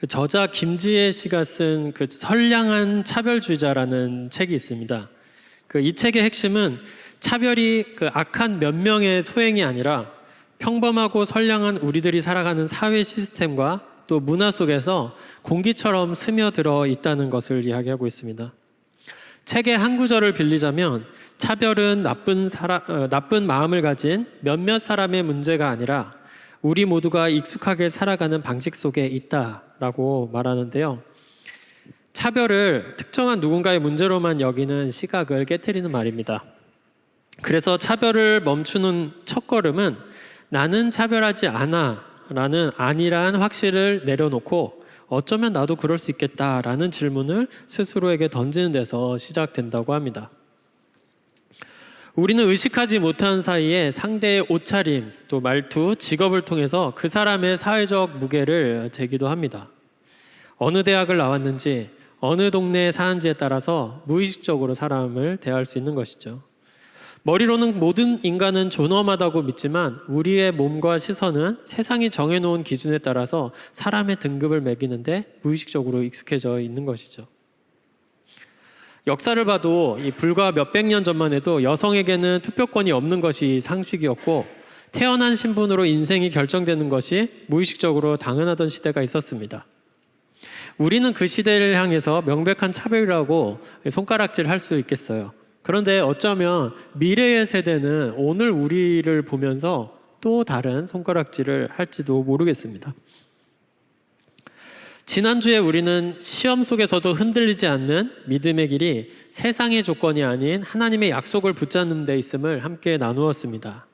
그 저자 김지혜 씨가 쓴 그 선량한 차별주의자라는 책이 있습니다. 그 이 책의 핵심은 차별이 그 악한 몇 명의 소행이 아니라 평범하고 선량한 우리들이 살아가는 사회 시스템과 또 문화 속에서 공기처럼 스며들어 있다는 것을 이야기하고 있습니다. 책의 한 구절을 빌리자면 차별은 나쁜 마음을 가진 몇몇 사람의 문제가 아니라 우리 모두가 익숙하게 살아가는 방식 속에 있다라고 말하는데요. 차별을 특정한 누군가의 문제로만 여기는 시각을 깨트리는 말입니다. 그래서 차별을 멈추는 첫걸음은 나는 차별하지 않아 라는 아니란 확신을 내려놓고 어쩌면 나도 그럴 수 있겠다라는 질문을 스스로에게 던지는 데서 시작된다고 합니다. 우리는 의식하지 못한 사이에 상대의 옷차림, 또 말투, 직업을 통해서 그 사람의 사회적 무게를 재기도 합니다. 어느 대학을 나왔는지, 어느 동네에 사는지에 따라서 무의식적으로 사람을 대할 수 있는 것이죠. 머리로는 모든 인간은 존엄하다고 믿지만 우리의 몸과 시선은 세상이 정해놓은 기준에 따라서 사람의 등급을 매기는데 무의식적으로 익숙해져 있는 것이죠. 역사를 봐도 불과 몇백 년 전만 해도 여성에게는 투표권이 없는 것이 상식이었고 태어난 신분으로 인생이 결정되는 것이 무의식적으로 당연하던 시대가 있었습니다. 우리는 그 시대를 향해서 명백한 차별이라고 손가락질 할 수 있겠어요. 그런데 어쩌면 미래의 세대는 오늘 우리를 보면서 또 다른 손가락질을 할지도 모르겠습니다. 지난주에 우리는 시험 속에서도 흔들리지 않는 믿음의 길이 세상의 조건이 아닌 하나님의 약속을 붙잡는 데 있음을 함께 나누었습니다.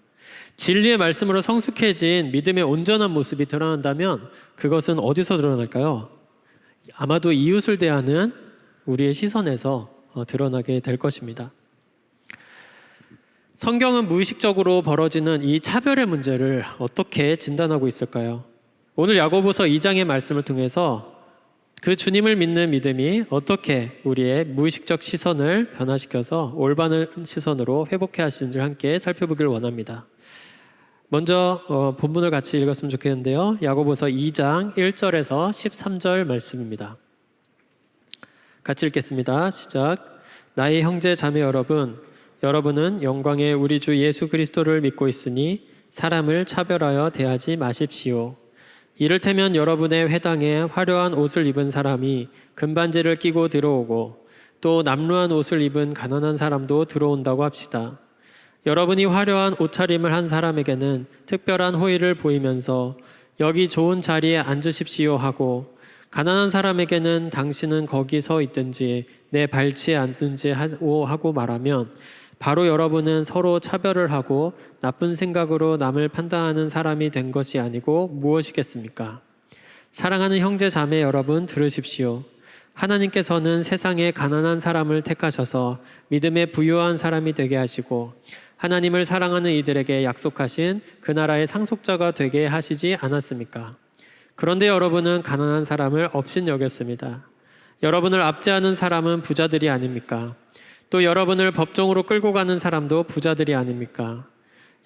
진리의 말씀으로 성숙해진 믿음의 온전한 모습이 드러난다면 그것은 어디서 드러날까요? 아마도 이웃을 대하는 우리의 시선에서 드러나게 될 것입니다. 성경은 무의식적으로 벌어지는 이 차별의 문제를 어떻게 진단하고 있을까요? 오늘 야고보서 2장의 말씀을 통해서 그 주님을 믿는 믿음이 어떻게 우리의 무의식적 시선을 변화시켜서 올바른 시선으로 회복해 하시는지를 함께 살펴보길 원합니다. 먼저 본문을 같이 읽었으면 좋겠는데요. 야고보서 2장 1절에서 13절 말씀입니다. 같이 읽겠습니다. 시작. 나의 형제 자매 여러분은 영광의 우리 주 예수 그리스도를 믿고 있으니 사람을 차별하여 대하지 마십시오. 이를테면 여러분의 회당에 화려한 옷을 입은 사람이 금반지를 끼고 들어오고 또 남루한 옷을 입은 가난한 사람도 들어온다고 합시다. 여러분이 화려한 옷차림을 한 사람에게는 특별한 호의를 보이면서 여기 좋은 자리에 앉으십시오 하고 가난한 사람에게는 당신은 거기 서 있든지 내 발치에 앉든지 하고 말하면 바로 여러분은 서로 차별을 하고 나쁜 생각으로 남을 판단하는 사람이 된 것이 아니고 무엇이겠습니까? 사랑하는 형제 자매 여러분 들으십시오. 하나님께서는 세상에 가난한 사람을 택하셔서 믿음에 부유한 사람이 되게 하시고 하나님을 사랑하는 이들에게 약속하신 그 나라의 상속자가 되게 하시지 않았습니까? 그런데 여러분은 가난한 사람을 업신여겼습니다. 여러분을 압제하는 사람은 부자들이 아닙니까? 또 여러분을 법정으로 끌고 가는 사람도 부자들이 아닙니까?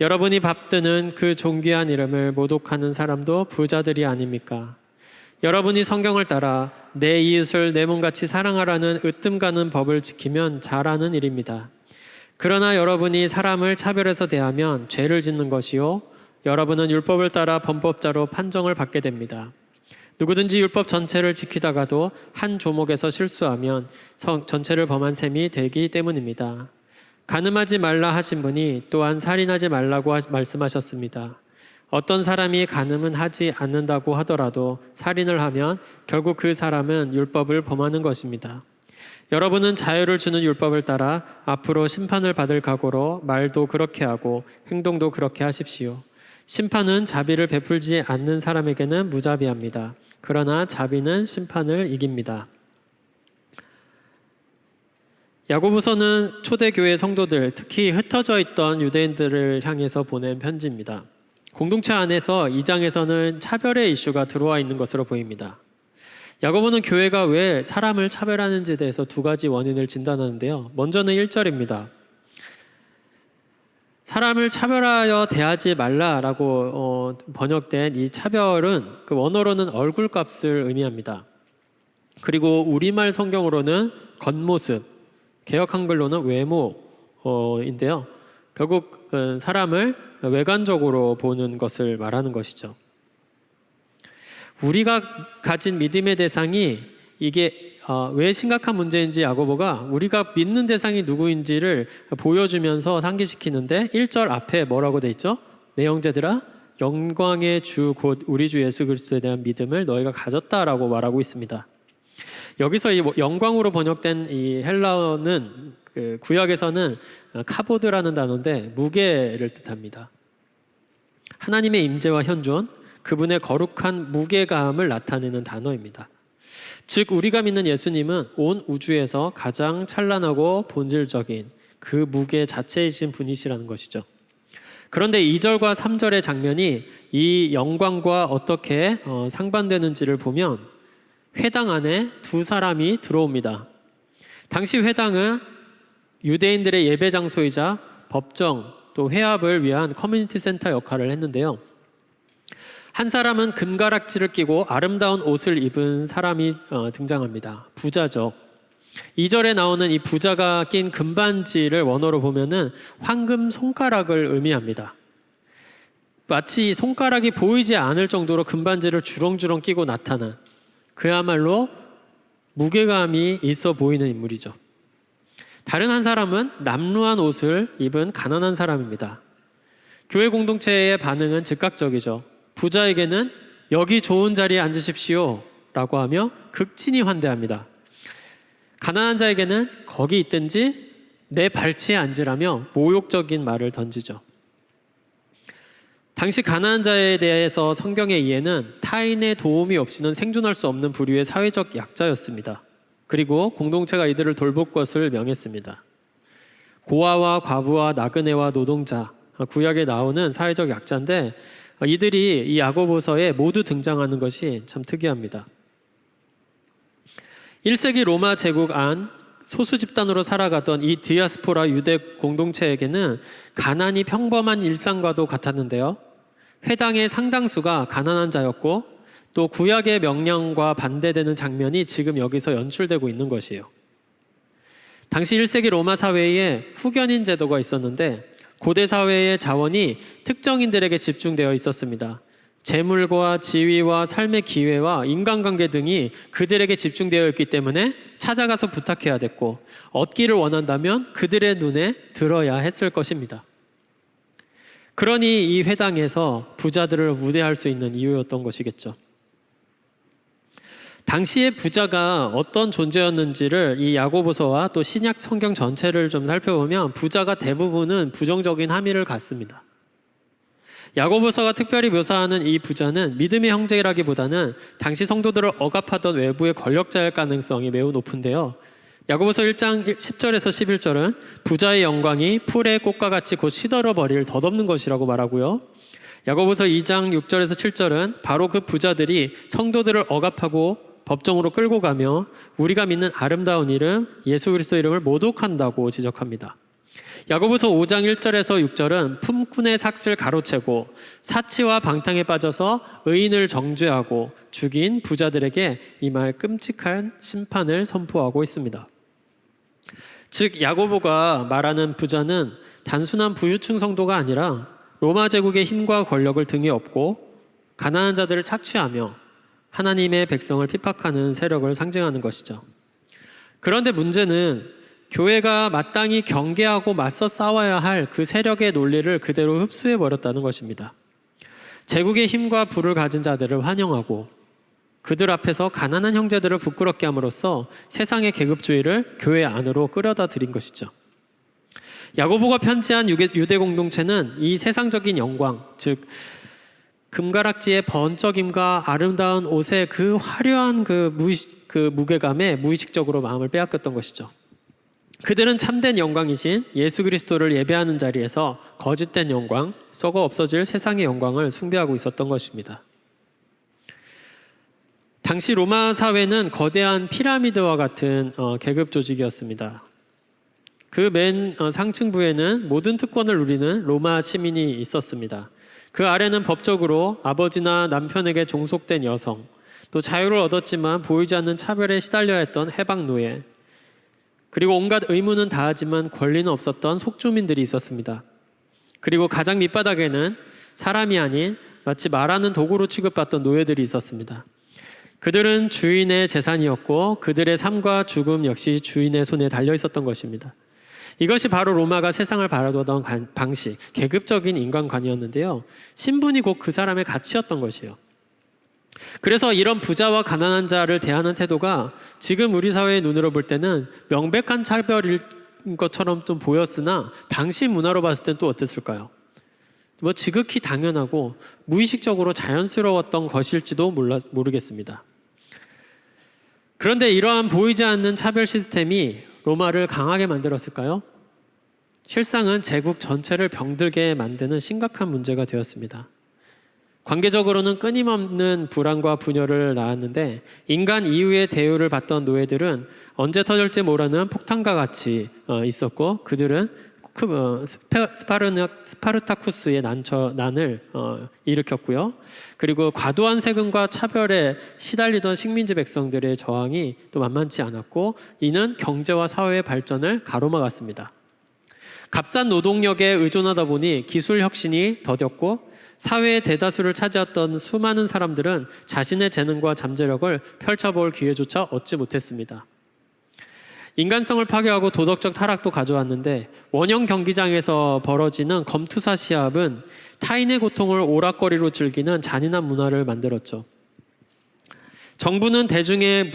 여러분이 받드는 그 존귀한 이름을 모독하는 사람도 부자들이 아닙니까? 여러분이 성경을 따라 내 이웃을 내 몸같이 사랑하라는 으뜸 가는 법을 지키면 잘하는 일입니다. 그러나 여러분이 사람을 차별해서 대하면 죄를 짓는 것이요 여러분은 율법을 따라 범법자로 판정을 받게 됩니다. 누구든지 율법 전체를 지키다가도 한 조목에서 실수하면 전체를 범한 셈이 되기 때문입니다. 간음하지 말라 하신 분이 또한 살인하지 말라고 말씀하셨습니다. 어떤 사람이 간음은 하지 않는다고 하더라도 살인을 하면 결국 그 사람은 율법을 범하는 것입니다. 여러분은 자유를 주는 율법을 따라 앞으로 심판을 받을 각오로 말도 그렇게 하고 행동도 그렇게 하십시오. 심판은 자비를 베풀지 않는 사람에게는 무자비합니다. 그러나 자비는 심판을 이깁니다. 야고보서는 초대교회 성도들, 특히 흩어져 있던 유대인들을 향해서 보낸 편지입니다. 공동체 안에서 이 장에서는 차별의 이슈가 들어와 있는 것으로 보입니다. 야고보는 교회가 왜 사람을 차별하는지에 대해서 두 가지 원인을 진단하는데요. 먼저는 1절입니다. 사람을 차별하여 대하지 말라라고 번역된 이 차별은 그 원어로는 얼굴값을 의미합니다. 그리고 우리말 성경으로는 겉모습, 개역 한글로는 외모인데요. 결국 사람을 외관적으로 보는 것을 말하는 것이죠. 우리가 가진 믿음의 대상이 이게 왜 심각한 문제인지 야고보가 우리가 믿는 대상이 누구인지를 보여주면서 상기시키는데 1절 앞에 뭐라고 돼 있죠? 내 형제들아 영광의 주 곧 우리 주 예수 그리스도에 대한 믿음을 너희가 가졌다라고 말하고 있습니다. 여기서 이 영광으로 번역된 이 헬라어는 그 구약에서는 카보드라는 단어인데 무게를 뜻합니다. 하나님의 임재와 현존, 그분의 거룩한 무게감을 나타내는 단어입니다. 즉 우리가 믿는 예수님은 온 우주에서 가장 찬란하고 본질적인 그 무게 자체이신 분이시라는 것이죠. 그런데 2절과 3절의 장면이 이 영광과 어떻게 상반되는지를 보면 회당 안에 두 사람이 들어옵니다. 당시 회당은 유대인들의 예배 장소이자 법정 또 회합을 위한 커뮤니티 센터 역할을 했는데요. 한 사람은 금가락지를 끼고 아름다운 옷을 입은 사람이 등장합니다. 부자죠. 2절에 나오는 이 부자가 낀 금반지를 원어로 보면은 황금 손가락을 의미합니다. 마치 손가락이 보이지 않을 정도로 금반지를 주렁주렁 끼고 나타난 그야말로 무게감이 있어 보이는 인물이죠. 다른 한 사람은 남루한 옷을 입은 가난한 사람입니다. 교회 공동체의 반응은 즉각적이죠. 부자에게는 여기 좋은 자리에 앉으십시오 라고 하며 극진히 환대합니다. 가난한 자에게는 거기 있든지 내 발치에 앉으라며 모욕적인 말을 던지죠. 당시 가난한 자에 대해서 성경의 이해는 타인의 도움이 없이는 생존할 수 없는 부류의 사회적 약자였습니다. 그리고 공동체가 이들을 돌볼 것을 명했습니다. 고아와 과부와 나그네와 노동자, 구약에 나오는 사회적 약자인데 이들이 이 야고보서에 모두 등장하는 것이 참 특이합니다. 1세기 로마 제국 안 소수 집단으로 살아가던 이 디아스포라 유대 공동체에게는 가난이 평범한 일상과도 같았는데요. 회당의 상당수가 가난한 자였고 또 구약의 명령과 반대되는 장면이 지금 여기서 연출되고 있는 것이에요. 당시 1세기 로마 사회에 후견인 제도가 있었는데 고대 사회의 자원이 특정인들에게 집중되어 있었습니다. 재물과 지위와 삶의 기회와 인간관계 등이 그들에게 집중되어 있기 때문에 찾아가서 부탁해야 됐고 얻기를 원한다면 그들의 눈에 들어야 했을 것입니다. 그러니 이 회당에서 부자들을 우대할 수 있는 이유였던 것이겠죠. 당시의 부자가 어떤 존재였는지를 이 야고보서와 또 신약 성경 전체를 좀 살펴보면 부자가 대부분은 부정적인 함의를 갖습니다. 야고보서가 특별히 묘사하는 이 부자는 믿음의 형제라기보다는 당시 성도들을 억압하던 외부의 권력자일 가능성이 매우 높은데요. 야고보서 1장 10절에서 11절은 부자의 영광이 풀의 꽃과 같이 곧 시들어버릴 덧없는 것이라고 말하고요. 야고보서 2장 6절에서 7절은 바로 그 부자들이 성도들을 억압하고 법정으로 끌고 가며 우리가 믿는 아름다운 이름 예수 그리스도 이름을 모독한다고 지적합니다. 야고보서 5장 1절에서 6절은 품꾼의 삭슬 가로채고 사치와 방탕에 빠져서 의인을 정죄하고 죽인 부자들에게 이 말 끔찍한 심판을 선포하고 있습니다. 즉 야고보가 말하는 부자는 단순한 부유층 성도가 아니라 로마 제국의 힘과 권력을 등에 업고 가난한 자들을 착취하며 하나님의 백성을 핍박하는 세력을 상징하는 것이죠. 그런데 문제는 교회가 마땅히 경계하고 맞서 싸워야 할 그 세력의 논리를 그대로 흡수해버렸다는 것입니다. 제국의 힘과 부를 가진 자들을 환영하고 그들 앞에서 가난한 형제들을 부끄럽게 함으로써 세상의 계급주의를 교회 안으로 끌어다 들인 것이죠. 야고보가 편지한 유대 공동체는 이 세상적인 영광, 즉 금가락지의 번쩍임과 아름다운 옷의 그 화려한 그 무게감에 무의식적으로 마음을 빼앗겼던 것이죠. 그들은 참된 영광이신 예수 그리스도를 예배하는 자리에서 거짓된 영광, 썩어 없어질 세상의 영광을 숭배하고 있었던 것입니다. 당시 로마 사회는 거대한 피라미드와 같은 계급 조직이었습니다. 그 맨 상층부에는 모든 특권을 누리는 로마 시민이 있었습니다. 그 아래는 법적으로 아버지나 남편에게 종속된 여성, 또 자유를 얻었지만 보이지 않는 차별에 시달려야 했던 해방 노예, 그리고 온갖 의무는 다하지만 권리는 없었던 속주민들이 있었습니다. 그리고 가장 밑바닥에는 사람이 아닌 마치 말하는 도구로 취급받던 노예들이 있었습니다. 그들은 주인의 재산이었고 그들의 삶과 죽음 역시 주인의 손에 달려 있었던 것입니다. 이것이 바로 로마가 세상을 바라보던 방식, 계급적인 인간관이었는데요. 신분이 곧 그 사람의 가치였던 것이에요. 그래서 이런 부자와 가난한 자를 대하는 태도가 지금 우리 사회의 눈으로 볼 때는 명백한 차별일 것처럼 좀 보였으나 당시 문화로 봤을 땐 또 어땠을까요? 뭐 지극히 당연하고 무의식적으로 자연스러웠던 것일지도 모르겠습니다. 그런데 이러한 보이지 않는 차별 시스템이 로마를 강하게 만들었을까요? 실상은 제국 전체를 병들게 만드는 심각한 문제가 되었습니다. 관계적으로는 끊임없는 불안과 분열을 낳았는데 인간 이후의 대우를 받던 노예들은 언제 터질지 모르는 폭탄과 같이 있었고 그들은 스파르타쿠스의 난을 일으켰고요. 그리고 과도한 세금과 차별에 시달리던 식민지 백성들의 저항이 또 만만치 않았고 이는 경제와 사회의 발전을 가로막았습니다. 값싼 노동력에 의존하다 보니 기술 혁신이 더뎠고 사회의 대다수를 차지했던 수많은 사람들은 자신의 재능과 잠재력을 펼쳐볼 기회조차 얻지 못했습니다. 인간성을 파괴하고 도덕적 타락도 가져왔는데 원형 경기장에서 벌어지는 검투사 시합은 타인의 고통을 오락거리로 즐기는 잔인한 문화를 만들었죠. 정부는 대중의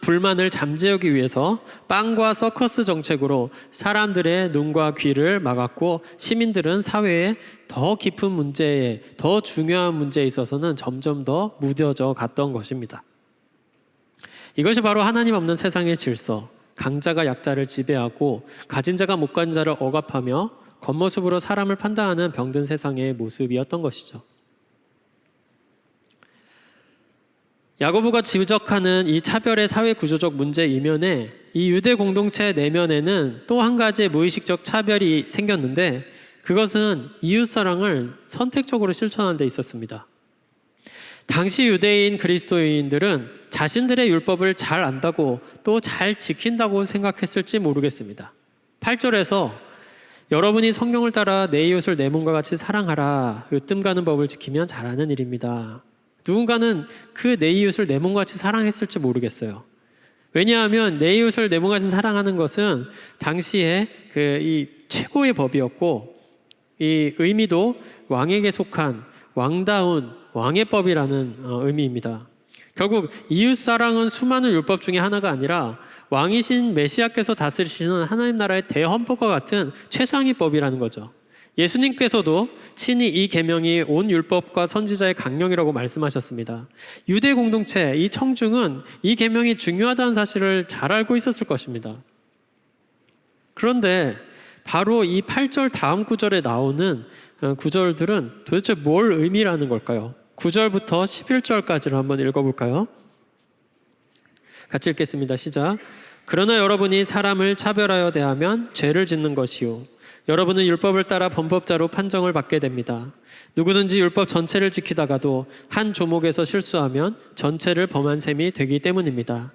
불만을 잠재우기 위해서 빵과 서커스 정책으로 사람들의 눈과 귀를 막았고 시민들은 사회의 더 깊은 문제에, 더 중요한 문제에 있어서는 점점 더 무뎌져 갔던 것입니다. 이것이 바로 하나님 없는 세상의 질서, 강자가 약자를 지배하고 가진 자가 못 가진 자를 억압하며 겉모습으로 사람을 판단하는 병든 세상의 모습이었던 것이죠. 야고보가 지적하는 이 차별의 사회 구조적 문제 이면에 이 유대 공동체 내면에는 또 한 가지의 무의식적 차별이 생겼는데 그것은 이웃사랑을 선택적으로 실천하는 데 있었습니다. 당시 유대인 그리스도인들은 자신들의 율법을 잘 안다고 또 잘 지킨다고 생각했을지 모르겠습니다. 8절에서 여러분이 성경을 따라 내 이웃을 내 몸과 같이 사랑하라 으뜸 가는 법을 지키면 잘하는 일입니다. 누군가는 그 내 이웃을 내 몸과 같이 사랑했을지 모르겠어요. 왜냐하면 내 이웃을 내 몸과 같이 사랑하는 것은 당시에 이 최고의 법이었고 이 의미도 왕에게 속한 왕다운 왕의 법이라는 의미입니다. 결국 이웃 사랑은 수많은 율법 중에 하나가 아니라 왕이신 메시아께서 다스리시는 하나님 나라의 대헌법과 같은 최상위 법이라는 거죠. 예수님께서도 친히 이 계명이 온 율법과 선지자의 강령이라고 말씀하셨습니다. 유대 공동체, 이 청중은 이 계명이 중요하다는 사실을 잘 알고 있었을 것입니다. 그런데 바로 이 8절 다음 구절에 나오는 구절들은 도대체 뭘 의미라는 걸까요? 9절부터 11절까지를 한번 읽어볼까요? 같이 읽겠습니다. 시작. 그러나 여러분이 사람을 차별하여 대하면 죄를 짓는 것이요 여러분은 율법을 따라 범법자로 판정을 받게 됩니다. 누구든지 율법 전체를 지키다가도 한 조목에서 실수하면 전체를 범한 셈이 되기 때문입니다.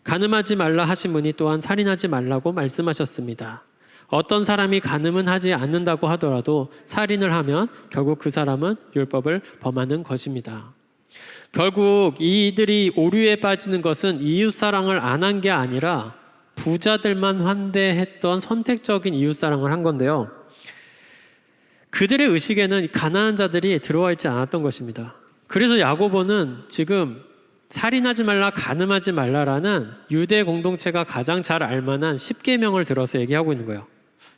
간음하지 말라 하신 분이 또한 살인하지 말라고 말씀하셨습니다. 어떤 사람이 간음은 하지 않는다고 하더라도 살인을 하면 결국 그 사람은 율법을 범하는 것입니다. 결국 이들이 오류에 빠지는 것은 이웃사랑을 안 한 게 아니라 부자들만 환대했던 선택적인 이웃사랑을 한 건데요. 그들의 의식에는 가난한 자들이 들어와 있지 않았던 것입니다. 그래서 야고보는 지금 살인하지 말라, 간음하지 말라라는 유대 공동체가 가장 잘 알만한 10계명을 들어서 얘기하고 있는 거예요.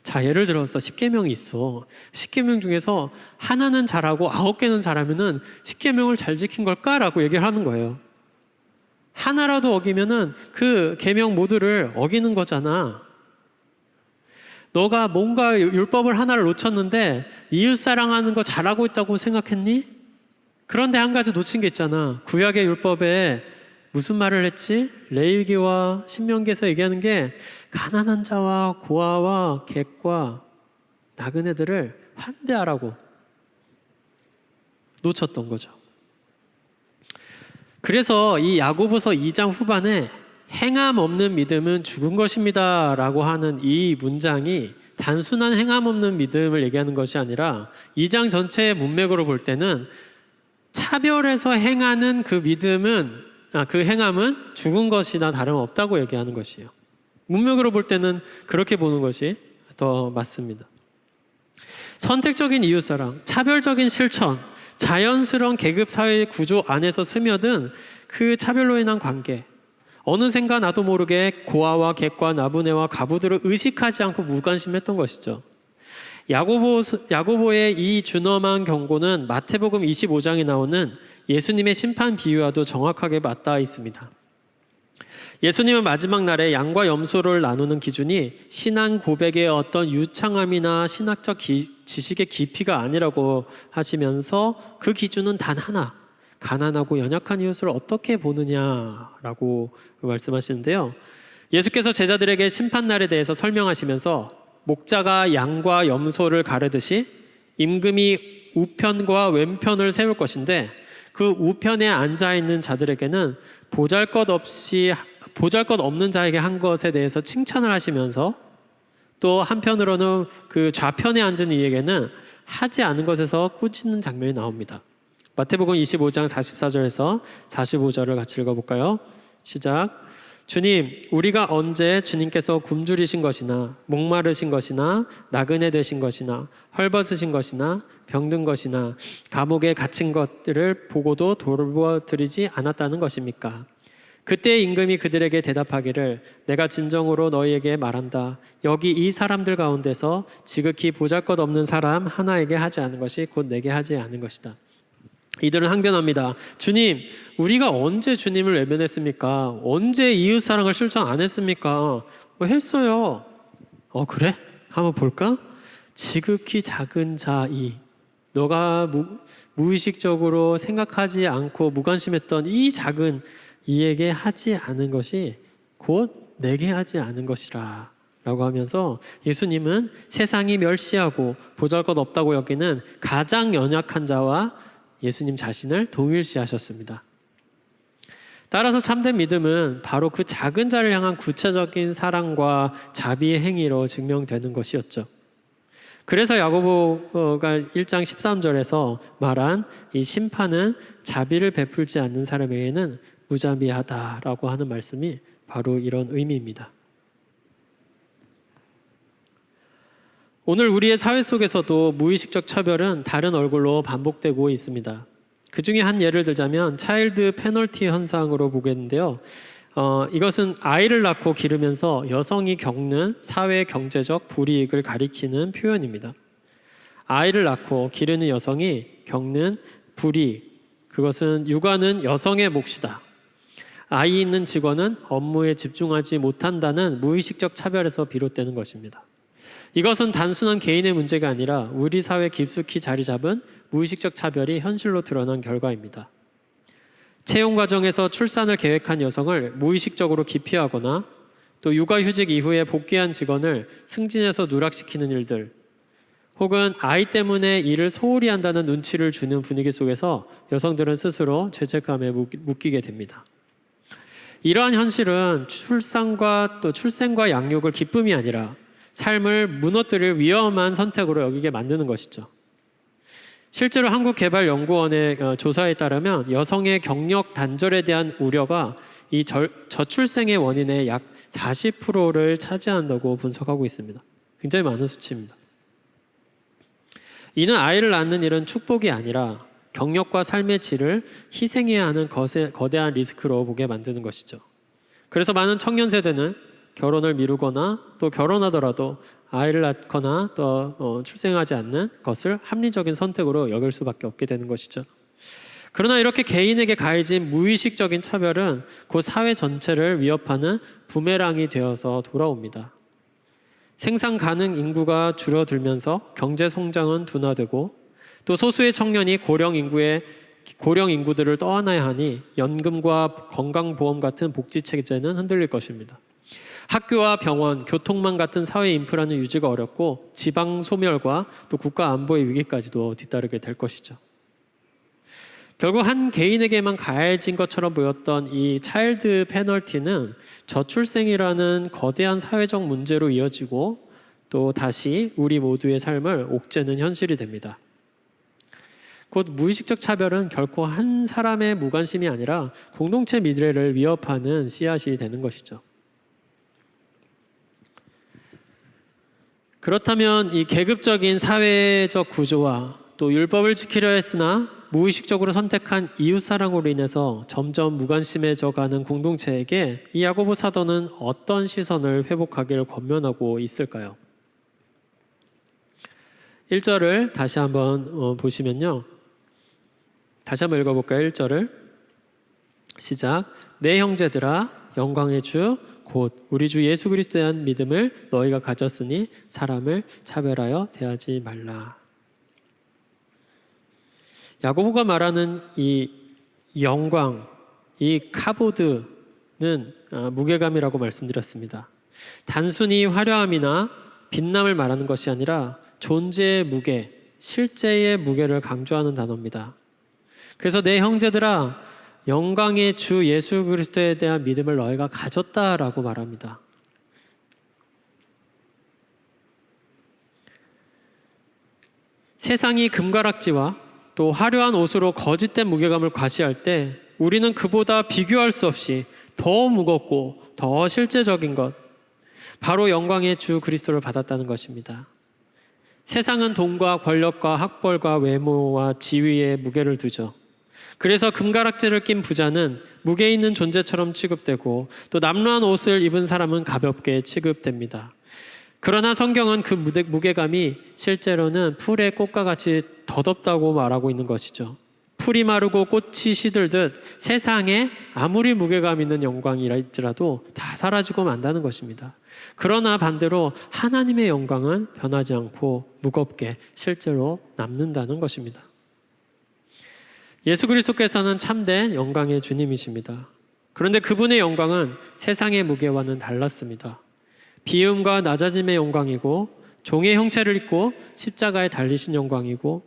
자, 예를 들어서 10계명이 있어. 10계명 중에서 하나는 잘하고 9개는 잘하면은 10계명을 잘 지킨 걸까라고 얘기를 하는 거예요. 하나라도 어기면은 그 계명 모두를 어기는 거잖아. 너가 뭔가 율법을 하나를 놓쳤는데 이웃 사랑하는 거 잘하고 있다고 생각했니? 그런데 한 가지 놓친 게 있잖아. 구약의 율법에 무슨 말을 했지? 레위기와 신명기에서 얘기하는 게 가난한 자와 고아와 객과 나그네들을 환대하라고 놓쳤던 거죠. 그래서 이 야고보서 2장 후반에 행함 없는 믿음은 죽은 것입니다 라고 하는 이 문장이 단순한 행함 없는 믿음을 얘기하는 것이 아니라 2장 전체의 문맥으로 볼 때는 차별해서 행하는 그 행함은 죽은 것이나 다름없다고 얘기하는 것이에요. 문맥으로 볼 때는 그렇게 보는 것이 더 맞습니다. 선택적인 이웃사랑, 차별적인 실천, 자연스러운 계급사회 구조 안에서 스며든 그 차별로 인한 관계, 어느샌가 나도 모르게 고아와 객과 나부네와 가부들을 의식하지 않고 무관심했던 것이죠. 야고보의 이 준엄한 경고는 마태복음 25장에 나오는 예수님의 심판 비유와도 정확하게 맞닿아 있습니다. 예수님은 마지막 날에 양과 염소를 나누는 기준이 신앙 고백의 어떤 유창함이나 신학적 지식의 깊이가 아니라고 하시면서 그 기준은 단 하나, 가난하고 연약한 이웃을 어떻게 보느냐라고 말씀하시는데요. 예수께서 제자들에게 심판날에 대해서 설명하시면서 목자가 양과 염소를 가르듯이 임금이 우편과 왼편을 세울 것인데 그 우편에 앉아있는 자들에게는 보잘것 없는 자에게 한 것에 대해서 칭찬을 하시면서 또 한편으로는 그 좌편에 앉은 이에게는 하지 않은 것에서 꾸짖는 장면이 나옵니다. 마태복음 25장 44절에서 45절을 같이 읽어볼까요? 시작. 주님, 우리가 언제 주님께서 굶주리신 것이나 목마르신 것이나 나그네 되신 것이나 헐벗으신 것이나 병든 것이나 감옥에 갇힌 것들을 보고도 돌보아드리지 않았다는 것입니까? 그때 임금이 그들에게 대답하기를 내가 진정으로 너희에게 말한다. 여기 이 사람들 가운데서 지극히 보잘것없는 사람 하나에게 하지 않은 것이 곧 내게 하지 않은 것이다. 이들은 항변합니다. 주님, 우리가 언제 주님을 외면했습니까? 언제 이웃사랑을 실천 안 했습니까? 했어요. 그래? 한번 볼까? 지극히 작은 자이, 너가 무의식적으로 생각하지 않고 무관심했던 이 작은 이에게 하지 않은 것이 곧 내게 하지 않은 것이라 라고 하면서 예수님은 세상이 멸시하고 보잘것없다고 여기는 가장 연약한 자와 예수님 자신을 동일시하셨습니다. 따라서 참된 믿음은 바로 그 작은 자를 향한 구체적인 사랑과 자비의 행위로 증명되는 것이었죠. 그래서 야고보가 1장 13절에서 말한 이 심판은 자비를 베풀지 않는 사람에게는 무자비하다라고 하는 말씀이 바로 이런 의미입니다. 오늘 우리의 사회 속에서도 무의식적 차별은 다른 얼굴로 반복되고 있습니다. 그 중에 한 예를 들자면 차일드 페널티 현상으로 보겠는데요. 이것은 아이를 낳고 기르면서 여성이 겪는 사회 경제적 불이익을 가리키는 표현입니다. 아이를 낳고 기르는 여성이 겪는 불이익, 그것은 육아는 여성의 몫이다. 아이 있는 직원은 업무에 집중하지 못한다는 무의식적 차별에서 비롯되는 것입니다. 이것은 단순한 개인의 문제가 아니라 우리 사회에 깊숙이 자리 잡은 무의식적 차별이 현실로 드러난 결과입니다. 채용 과정에서 출산을 계획한 여성을 무의식적으로 기피하거나 또 육아휴직 이후에 복귀한 직원을 승진해서 누락시키는 일들, 혹은 아이 때문에 일을 소홀히 한다는 눈치를 주는 분위기 속에서 여성들은 스스로 죄책감에 묶이게 됩니다. 이러한 현실은 출생과 양육을 기쁨이 아니라 삶을 무너뜨릴 위험한 선택으로 여기게 만드는 것이죠. 실제로 한국개발연구원의 조사에 따르면 여성의 경력 단절에 대한 우려가 이 저출생의 원인의 약 40%를 차지한다고 분석하고 있습니다. 굉장히 많은 수치입니다. 이는 아이를 낳는 일은 축복이 아니라 경력과 삶의 질을 희생해야 하는 거대한 리스크로 보게 만드는 것이죠. 그래서 많은 청년 세대는 결혼을 미루거나 또 결혼하더라도 아이를 낳거나 또 출생하지 않는 것을 합리적인 선택으로 여길 수밖에 없게 되는 것이죠. 그러나 이렇게 개인에게 가해진 무의식적인 차별은 곧 사회 전체를 위협하는 부메랑이 되어서 돌아옵니다. 생산 가능 인구가 줄어들면서 경제 성장은 둔화되고 또 소수의 청년이 고령 인구의 고령 인구들을 떠안아야 하니 연금과 건강보험 같은 복지체제는 흔들릴 것입니다. 학교와 병원, 교통망 같은 사회 인프라는 유지가 어렵고 지방 소멸과 또 국가 안보의 위기까지도 뒤따르게 될 것이죠. 결국 한 개인에게만 가해진 것처럼 보였던 이 차일드 페널티는 저출생이라는 거대한 사회적 문제로 이어지고 또 다시 우리 모두의 삶을 옥죄는 현실이 됩니다. 곧 무의식적 차별은 결코 한 사람의 무관심이 아니라 공동체 미래를 위협하는 씨앗이 되는 것이죠. 그렇다면 이 계급적인 사회적 구조와 또 율법을 지키려 했으나 무의식적으로 선택한 이웃사랑으로 인해서 점점 무관심해져가는 공동체에게 이 야고보 사도는 어떤 시선을 회복하기를 권면하고 있을까요? 1절을 다시 한번 보시면요. 다시 한번 읽어볼까요? 1절을 시작. 내 형제들아 영광의 주 곧 우리 주 예수 그리스도에 대한 믿음을 너희가 가졌으니 사람을 차별하여 대하지 말라. 야고보가 말하는 이 영광, 이 카보드는 무게감이라고 말씀드렸습니다. 단순히 화려함이나 빛남을 말하는 것이 아니라 존재의 무게, 실제의 무게를 강조하는 단어입니다. 그래서 내 형제들아 영광의 주 예수 그리스도에 대한 믿음을 너희가 가졌다라고 말합니다. 세상이 금가락지와 또 화려한 옷으로 거짓된 무게감을 과시할 때 우리는 그보다 비교할 수 없이 더 무겁고 더 실제적인 것, 바로 영광의 주 그리스도를 받았다는 것입니다. 세상은 돈과 권력과 학벌과 외모와 지위에 무게를 두죠. 그래서 금가락지를 낀 부자는 무게 있는 존재처럼 취급되고 또 남루한 옷을 입은 사람은 가볍게 취급됩니다. 그러나 성경은 그 무게감이 실제로는 풀의 꽃과 같이 덧없다고 말하고 있는 것이죠. 풀이 마르고 꽃이 시들듯 세상에 아무리 무게감 있는 영광이랄지라도 다 사라지고 만다는 것입니다. 그러나 반대로 하나님의 영광은 변하지 않고 무겁게 실제로 남는다는 것입니다. 예수 그리스도께서는 참된 영광의 주님이십니다. 그런데 그분의 영광은 세상의 무게와는 달랐습니다. 비움과 낮아짐의 영광이고 종의 형체를 입고 십자가에 달리신 영광이고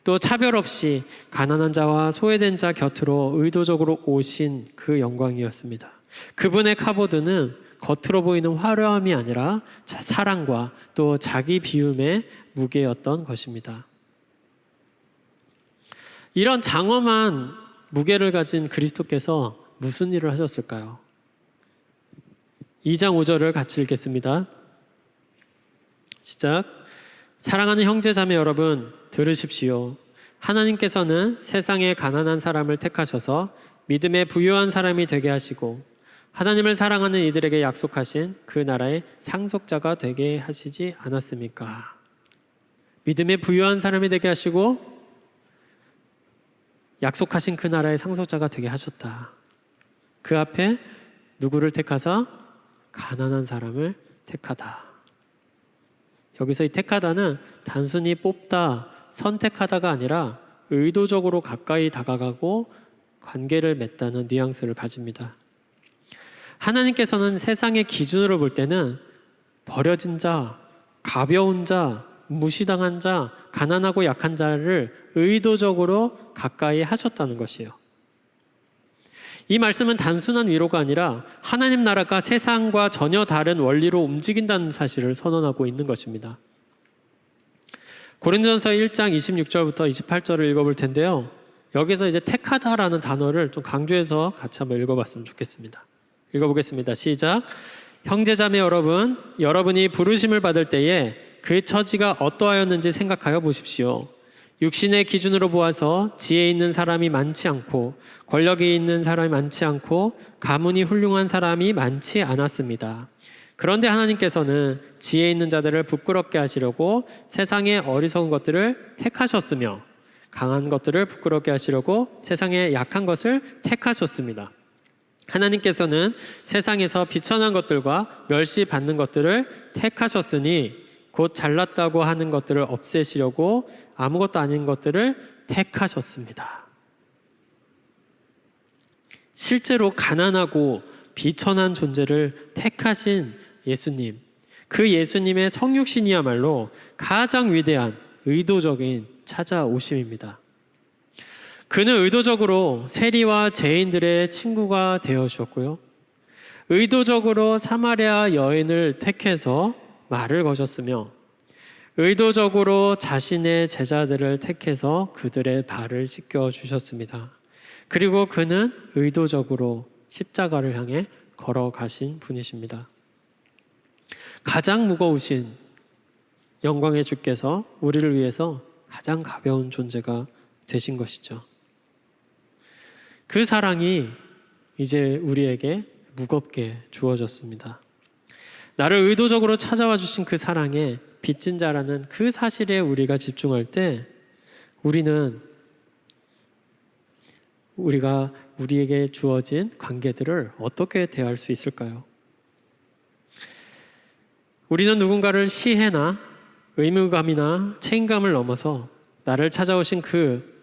또 차별 없이 가난한 자와 소외된 자 곁으로 의도적으로 오신 그 영광이었습니다. 그분의 카보드는 겉으로 보이는 화려함이 아니라 사랑과 또 자기 비움의 무게였던 것입니다. 이런 장엄한 무게를 가진 그리스도께서 무슨 일을 하셨을까요? 2장 5절을 같이 읽겠습니다. 시작. 사랑하는 형제 자매 여러분 들으십시오. 하나님께서는 세상의 가난한 사람을 택하셔서 믿음에 부유한 사람이 되게 하시고 하나님을 사랑하는 이들에게 약속하신 그 나라의 상속자가 되게 하시지 않았습니까? 믿음에 부유한 사람이 되게 하시고 약속하신 그 나라의 상속자가 되게 하셨다. 그 앞에 누구를 택하사? 가난한 사람을 택하다. 여기서 이 택하다는 단순히 뽑다, 선택하다가 아니라 의도적으로 가까이 다가가고 관계를 맺다는 뉘앙스를 가집니다. 하나님께서는 세상의 기준으로 볼 때는 버려진 자, 가벼운 자, 무시당한 자, 가난하고 약한 자를 의도적으로 가까이 하셨다는 것이에요. 이 말씀은 단순한 위로가 아니라 하나님 나라가 세상과 전혀 다른 원리로 움직인다는 사실을 선언하고 있는 것입니다. 고린도전서 1장 26절부터 28절을 읽어볼 텐데요. 여기서 이제 택하다라는 단어를 좀 강조해서 같이 한번 읽어봤으면 좋겠습니다. 읽어보겠습니다. 시작. 형제자매 여러분, 여러분이 부르심을 받을 때에 그 처지가 어떠하였는지 생각하여 보십시오. 육신의 기준으로 보아서 지혜 있는 사람이 많지 않고 권력이 있는 사람이 많지 않고 가문이 훌륭한 사람이 많지 않았습니다. 그런데 하나님께서는 지혜 있는 자들을 부끄럽게 하시려고 세상의 어리석은 것들을 택하셨으며 강한 것들을 부끄럽게 하시려고 세상의 약한 것을 택하셨습니다. 하나님께서는 세상에서 비천한 것들과 멸시받는 것들을 택하셨으니 곧 잘났다고 하는 것들을 없애시려고 아무것도 아닌 것들을 택하셨습니다. 실제로 가난하고 비천한 존재를 택하신 예수님, 그 예수님의 성육신이야말로 가장 위대한 의도적인 찾아오심입니다. 그는 의도적으로 세리와 죄인들의 친구가 되어 주었고요, 의도적으로 사마리아 여인을 택해서 말을 거셨으며, 의도적으로 자신의 제자들을 택해서 그들의 발을 씻겨 주셨습니다. 그리고 그는 의도적으로 십자가를 향해 걸어가신 분이십니다. 가장 무거우신 영광의 주께서 우리를 위해서 가장 가벼운 존재가 되신 것이죠. 그 사랑이 이제 우리에게 무겁게 주어졌습니다. 나를 의도적으로 찾아와 주신 그 사랑에 빚진 자라는 그 사실에 우리가 집중할 때 우리가 우리에게 주어진 관계들을 어떻게 대할 수 있을까요? 우리는 누군가를 시해나 의무감이나 책임감을 넘어서 나를 찾아오신 그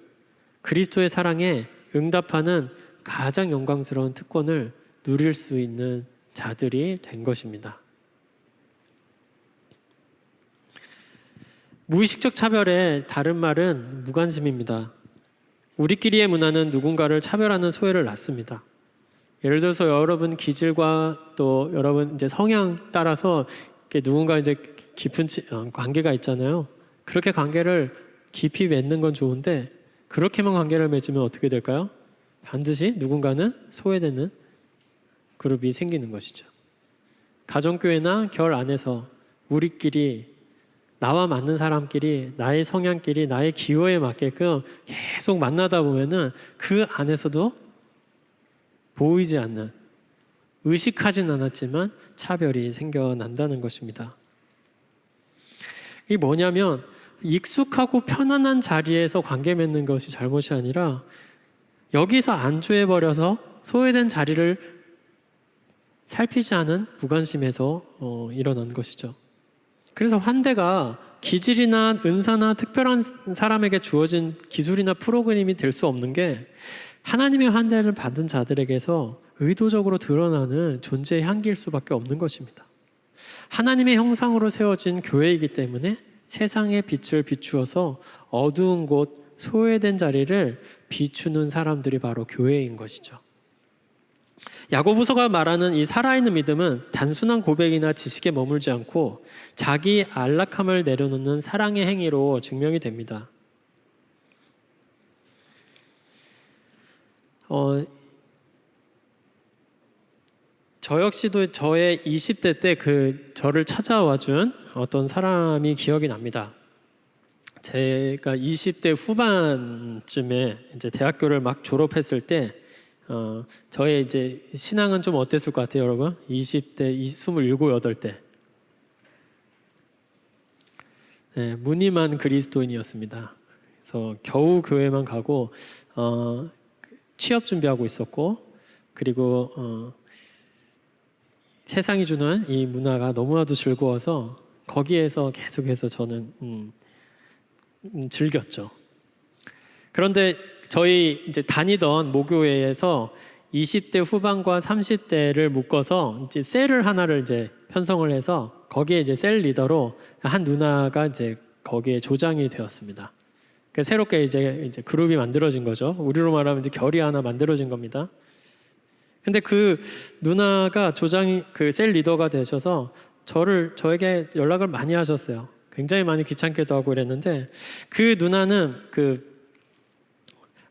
그리스도의 사랑에 응답하는 가장 영광스러운 특권을 누릴 수 있는 자들이 된 것입니다. 무의식적 차별의 다른 말은 무관심입니다. 우리끼리의 문화는 누군가를 차별하는 소외를 낳습니다. 예를 들어서 여러분 기질과 또 여러분 이제 성향 따라서 누군가 이제 깊은 관계가 있잖아요. 그렇게 관계를 깊이 맺는 건 좋은데 그렇게만 관계를 맺으면 어떻게 될까요? 반드시 누군가는 소외되는 그룹이 생기는 것이죠. 가정교회나 결 안에서 우리끼리 나와 맞는 사람끼리 나의 성향끼리 나의 기호에 맞게끔 계속 만나다 보면은 그 안에서도 보이지 않는, 의식하진 않았지만 차별이 생겨난다는 것입니다. 이게 뭐냐면 익숙하고 편안한 자리에서 관계 맺는 것이 잘못이 아니라 여기서 안주해버려서 소외된 자리를 살피지 않은 무관심에서 일어난 것이죠. 그래서 환대가 기질이나 은사나 특별한 사람에게 주어진 기술이나 프로그램이 될 수 없는 게 하나님의 환대를 받은 자들에게서 의도적으로 드러나는 존재의 향기일 수밖에 없는 것입니다. 하나님의 형상으로 세워진 교회이기 때문에 세상의 빛을 비추어서 어두운 곳, 소외된 자리를 비추는 사람들이 바로 교회인 것이죠. 야고보서가 말하는 이 살아있는 믿음은 단순한 고백이나 지식에 머물지 않고 자기 안락함을 내려놓는 사랑의 행위로 증명이 됩니다. 저 역시도 저의 20대 때 저를 찾아와 준 어떤 사람이 기억이 납니다. 제가 20대 후반쯤에 이제 대학교를 막 졸업했을 때 저의 이제 신앙은 좀 어땠을 것 같아요, 여러분? 20대, 27, 8때. 네, 무늬만 그리스도인이었습니다. 그래서 겨우 교회만 가고 취업 준비하고 있었고, 그리고 세상이 주는 이 문화가 너무나도 즐거워서 거기에서 계속해서 저는 즐겼죠. 그런데 저희 이제 다니던 모교회에서 20대 후반과 30대를 묶어서 이제 셀을 하나를 이제 편성을 해서 거기에 이제 셀 리더로 한 누나가 이제 거기에 조장이 되었습니다. 그러니까 새롭게 이제 그룹이 만들어진 거죠. 우리로 말하면 이제 결이 하나 만들어진 겁니다. 근데 그 누나가 조장이 그 셀 리더가 되셔서 저에게 연락을 많이 하셨어요. 굉장히 많이 귀찮게도 하고 그랬는데 그 누나는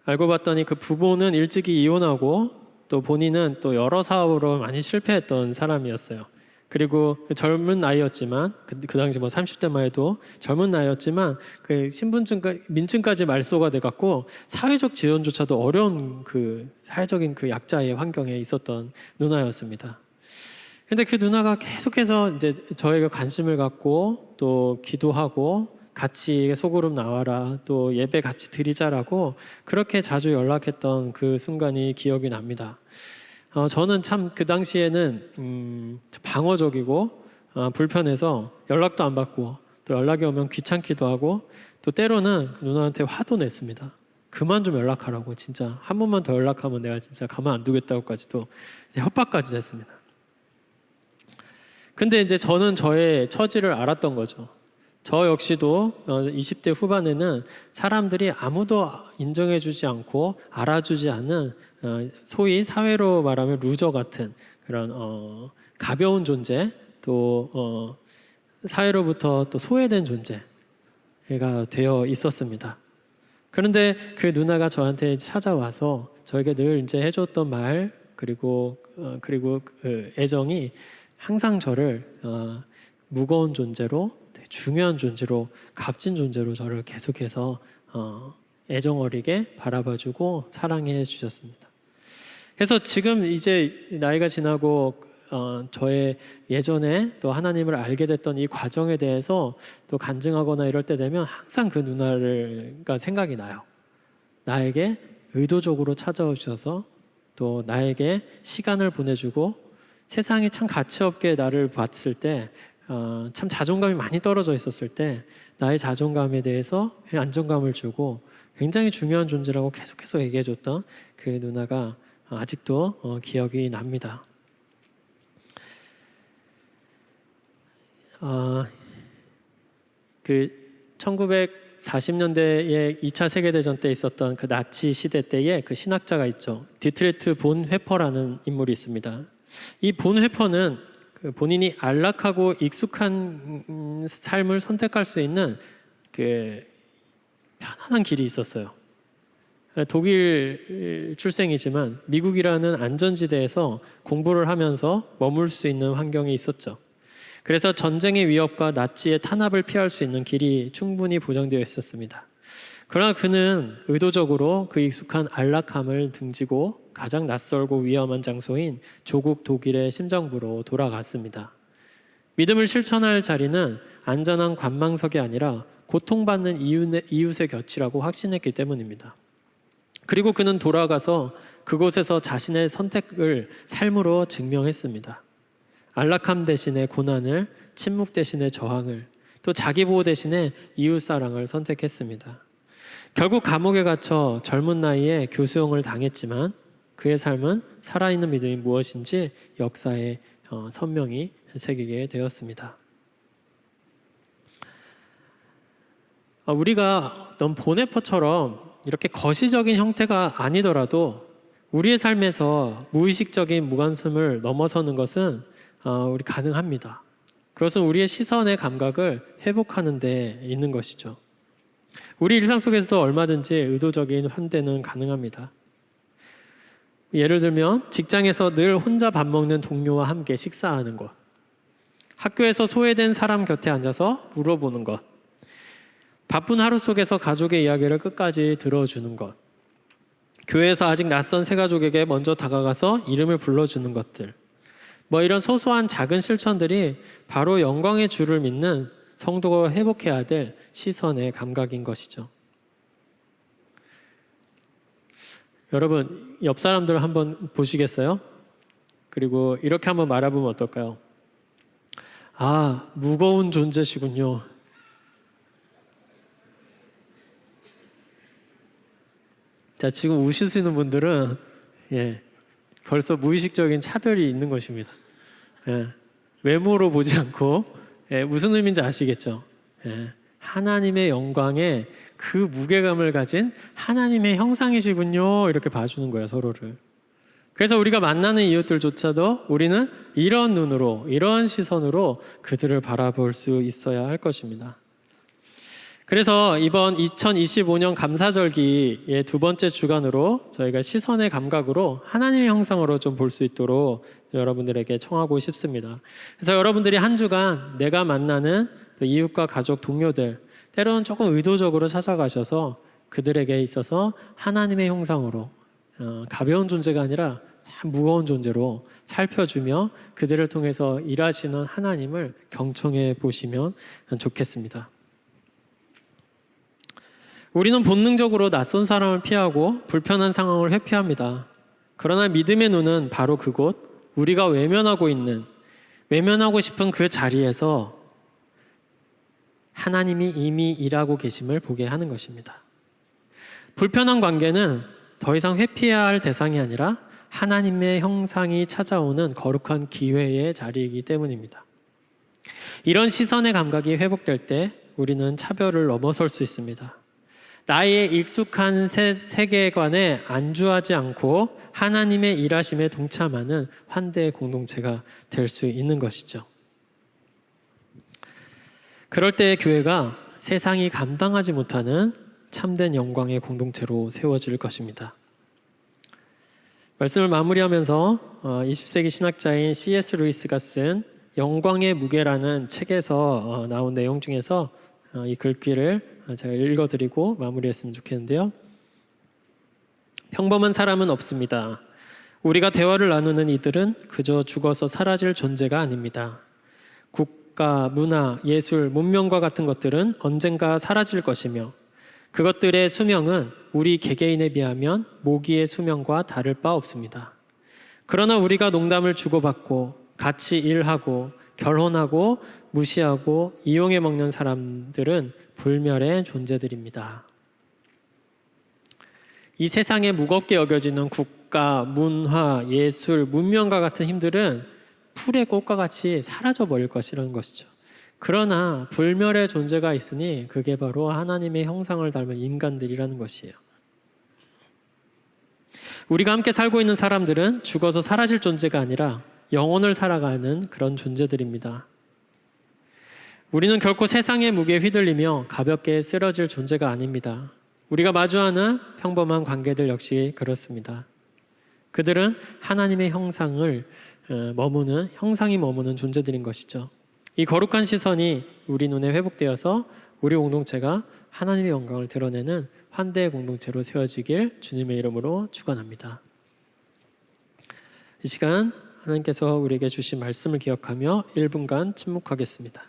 알고 봤더니 그 부모는 일찍이 이혼하고 또 본인은 또 여러 사업으로 많이 실패했던 사람이었어요. 그리고 젊은 나이였지만 그 당시 뭐 30대만 해도 젊은 나이였지만 그 민증까지 말소가 돼갖고 사회적 지원조차도 어려운 사회적인 약자의 환경에 있었던 누나였습니다. 근데 그 누나가 계속해서 이제 저에게 관심을 갖고 또 기도하고 같이 소그룹 나와라, 또 예배 같이 드리자라고 그렇게 자주 연락했던 그 순간이 기억이 납니다. 저는 참 그 당시에는 방어적이고 불편해서 연락도 안 받고 또 연락이 오면 귀찮기도 하고 또 때로는 그 누나한테 화도 냈습니다. 그만 좀 연락하라고, 진짜 한 번만 더 연락하면 내가 진짜 가만 안 두겠다고까지도 협박까지 했습니다. 근데 이제 저는 저의 처지를 알았던 거죠. 저 역시도 20대 후반에는 사람들이 아무도 인정해주지 않고 알아주지 않는 소위 사회로 말하면 루저 같은 그런 가벼운 존재, 또 사회로부터 또 소외된 존재가 되어 있었습니다. 그런데 그 누나가 저한테 찾아와서 저에게 늘 이제 해줬던 말, 그리고 그 애정이 항상 저를 무거운 존재로, 중요한 존재로, 값진 존재로 저를 계속해서 애정 어리게 바라봐주고 사랑해 주셨습니다. 그래서 지금 이제 나이가 지나고 저의 예전에 또 하나님을 알게 됐던 이 과정에 대해서 또 간증하거나 이럴 때 되면 항상 그 누나가 생각이 나요. 나에게 의도적으로 찾아오셔서 또 나에게 시간을 보내주고 세상이 참 가치 없게 나를 봤을 때, 참 자존감이 많이 떨어져 있었을 때 나의 자존감에 대해서 안정감을 주고 굉장히 중요한 존재라고 계속해서 얘기해줬던 그 누나가 아직도 기억이 납니다. 그 1940년대에 2차 세계대전 때 있었던 그 나치 시대 때에 그 신학자가 있죠. 디트리트 본 회퍼라는 인물이 있습니다. 이 본 회퍼는 본인이 안락하고 익숙한 삶을 선택할 수 있는 그 편안한 길이 있었어요. 독일 출생이지만 미국이라는 안전지대에서 공부를 하면서 머물 수 있는 환경이 있었죠. 그래서 전쟁의 위협과 나치의 탄압을 피할 수 있는 길이 충분히 보장되어 있었습니다. 그러나 그는 의도적으로 그 익숙한 안락함을 등지고 가장 낯설고 위험한 장소인 조국 독일의 심정부로 돌아갔습니다. 믿음을 실천할 자리는 안전한 관망석이 아니라 고통받는 이웃의 곁이라고 확신했기 때문입니다. 그리고 그는 돌아가서 그곳에서 자신의 선택을 삶으로 증명했습니다. 안락함 대신에 고난을, 침묵 대신에 저항을, 또 자기 보호 대신에 이웃사랑을 선택했습니다. 결국 감옥에 갇혀 젊은 나이에 교수형을 당했지만 그의 삶은 살아있는 믿음이 무엇인지 역사에 선명히 새기게 되었습니다. 우리가 어떤 보네퍼처럼 이렇게 거시적인 형태가 아니더라도 우리의 삶에서 무의식적인 무관심을 넘어서는 것은 우리 가능합니다. 그것은 우리의 시선의 감각을 회복하는 데 있는 것이죠. 우리 일상 속에서도 얼마든지 의도적인 환대는 가능합니다. 예를 들면 직장에서 늘 혼자 밥 먹는 동료와 함께 식사하는 것, 학교에서 소외된 사람 곁에 앉아서 물어보는 것, 바쁜 하루 속에서 가족의 이야기를 끝까지 들어주는 것, 교회에서 아직 낯선 새가족에게 먼저 다가가서 이름을 불러주는 것들, 이런 소소한 작은 실천들이 바로 영광의 주를 믿는 성도가 회복해야 될 시선의 감각인 것이죠. 여러분, 옆 사람들 한번 보시겠어요? 그리고 이렇게 한번 말해보면 어떨까요? 아, 무거운 존재시군요. 자, 지금 우시는 분들은 벌써 무의식적인 차별이 있는 것입니다. 외모로 보지 않고 무슨 의미인지 아시겠죠? 하나님의 영광에 그 무게감을 가진 하나님의 형상이시군요. 이렇게 봐주는 거예요, 서로를. 그래서 우리가 만나는 이웃들조차도 우리는 이런 눈으로, 이런 시선으로 그들을 바라볼 수 있어야 할 것입니다. 그래서 이번 2025년 감사절기의 두 번째 주간으로 저희가 시선의 감각으로 하나님의 형상으로 좀 볼 수 있도록 여러분들에게 청하고 싶습니다. 그래서 여러분들이 한 주간 내가 만나는 이웃과 가족, 동료들, 때로는 조금 의도적으로 찾아가셔서 그들에게 있어서 하나님의 형상으로 가벼운 존재가 아니라 참 무거운 존재로 살펴주며 그들을 통해서 일하시는 하나님을 경청해 보시면 좋겠습니다. 우리는 본능적으로 낯선 사람을 피하고 불편한 상황을 회피합니다. 그러나 믿음의 눈은 바로 그곳, 우리가 외면하고 싶은 그 자리에서 하나님이 이미 일하고 계심을 보게 하는 것입니다. 불편한 관계는 더 이상 회피해야 할 대상이 아니라 하나님의 형상이 찾아오는 거룩한 기회의 자리이기 때문입니다. 이런 시선의 감각이 회복될 때 우리는 차별을 넘어설 수 있습니다. 나의 익숙한 세계관에 안주하지 않고 하나님의 일하심에 동참하는 환대의 공동체가 될 수 있는 것이죠. 그럴 때 교회가 세상이 감당하지 못하는 참된 영광의 공동체로 세워질 것입니다. 말씀을 마무리하면서 20세기 신학자인 C.S. 루이스가 쓴 영광의 무게라는 책에서 나온 내용 중에서 이 글귀를 제가 읽어드리고 마무리했으면 좋겠는데요. 평범한 사람은 없습니다. 우리가 대화를 나누는 이들은 그저 죽어서 사라질 존재가 아닙니다. 국가, 문화, 예술, 문명과 같은 것들은 언젠가 사라질 것이며 그것들의 수명은 우리 개개인에 비하면 모기의 수명과 다를 바 없습니다. 그러나 우리가 농담을 주고받고 같이 일하고 결혼하고 무시하고 이용해 먹는 사람들은 불멸의 존재들입니다. 이 세상에 무겁게 여겨지는 국가, 문화, 예술, 문명과 같은 힘들은 풀의 꽃과 같이 사라져 버릴 것이라는 것이죠. 그러나 불멸의 존재가 있으니 그게 바로 하나님의 형상을 닮은 인간들이라는 것이에요. 우리가 함께 살고 있는 사람들은 죽어서 사라질 존재가 아니라 영혼을 살아가는 그런 존재들입니다. 우리는 결코 세상의 무게에 휘둘리며 가볍게 쓰러질 존재가 아닙니다. 우리가 마주하는 평범한 관계들 역시 그렇습니다. 그들은 하나님의 형상이 머무는 존재들인 것이죠. 이 거룩한 시선이 우리 눈에 회복되어서 우리 공동체가 하나님의 영광을 드러내는 환대의 공동체로 세워지길 주님의 이름으로 축원합니다. 이 시간 하나님께서 우리에게 주신 말씀을 기억하며 1분간 침묵하겠습니다.